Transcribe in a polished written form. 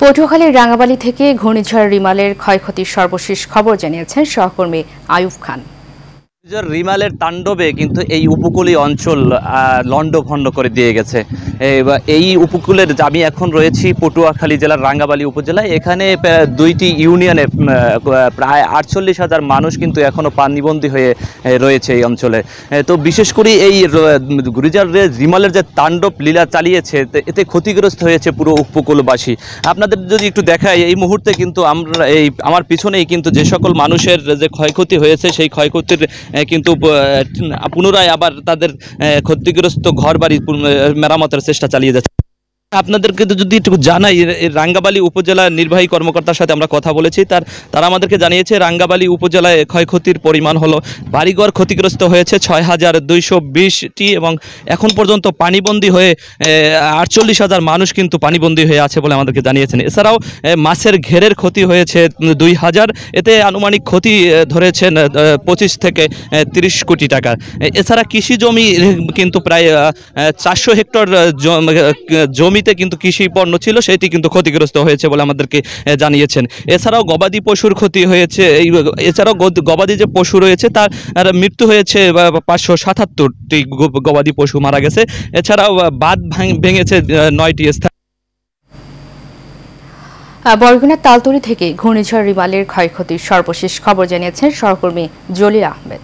পটুয়াখালীর রাঙ্গাবালী থেকে ঘূর্ণিঝড় রিমালের ক্ষয়ক্ষতির সর্বশেষ খবর জানিয়েছেন সহকর্মী আয়ুব খান। রিমালের তাণ্ডবে কিন্তু এই উপকূলীয় অঞ্চল লণ্ডভণ্ড করে দিয়ে গেছে। এই উপকূলের আমি এখন রয়েছি পটুয়াখালী জেলার রাঙ্গাবালী উপজেলায়। এখানে দুইটি ইউনিয়নে প্রায় 48,000 মানুষ কিন্তু এখনও পানিবন্দী হয়ে রয়েছে এই অঞ্চলে। তো বিশেষ করে এই ঘূর্ণিঝড় রিমালের যে তাণ্ডব লীলা চালিয়েছে এতে ক্ষতিগ্রস্ত হয়েছে পুরো উপকূলবাসী। আপনাদের যদি একটু দেখাই, এই মুহূর্তে কিন্তু আমরা আমার পিছনেই কিন্তু যে সকল মানুষের যে ক্ষয়ক্ষতি হয়েছে সেই ক্ষয়ক্ষতির কিন্তু পুনরায় আবার তাদের ক্ষতিগ্রস্ত ঘরবাড়ি মেরামতের চেষ্টা চালিয়ে যাচ্ছে। আপনাদেরকে যদি একটু জানাই, রাঙ্গাবালী উপজেলা নির্বাহী কর্মকর্তার সাথে আমরা কথা বলেছি। তারা আমাদেরকে জানিয়েছে রাঙ্গাবালী উপজেলায় ক্ষয়ক্ষতির পরিমাণ হলো, বাড়িঘর ক্ষতিগ্রস্ত হয়েছে 6,220টি এবং এখন পর্যন্ত পানিবন্দী হয়ে 48,000 মানুষ কিন্তু পানিবন্দী হয়ে আছে বলে আমাদেরকে জানিয়েছেন। এছাড়াও মাছের ঘেরের ক্ষতি হয়েছে 2,000, এতে আনুমানিক ক্ষতি ধরেছেন 25 থেকে 30 কোটি টাকা। এছাড়া কৃষি জমি কিন্তু প্রায় 400 হেক্টর জমিতে কিন্তু কৃষি পণ্য ছিল, সেটি কিন্তু ক্ষতিগ্রস্ত হয়েছে বলে আমাদেরকে জানিয়েছেন। এছাড়াও গবাদি পশুর ক্ষতি হয়েছে। এছাড়াও গবাদি যে পশু রয়েছে তার মৃত্যু হয়েছে, 577টি গবাদি পশু মারা গেছে। এছাড়াও বাঁধ ভেঙেছে 9টি স্থান। বরগুনার তালতলী থেকে ঘূর্ণিঝড় রিমালের ক্ষয়ক্ষতির সর্বশেষ খবর জানিয়েছেন সহকর্মী জলিল আহমেদ।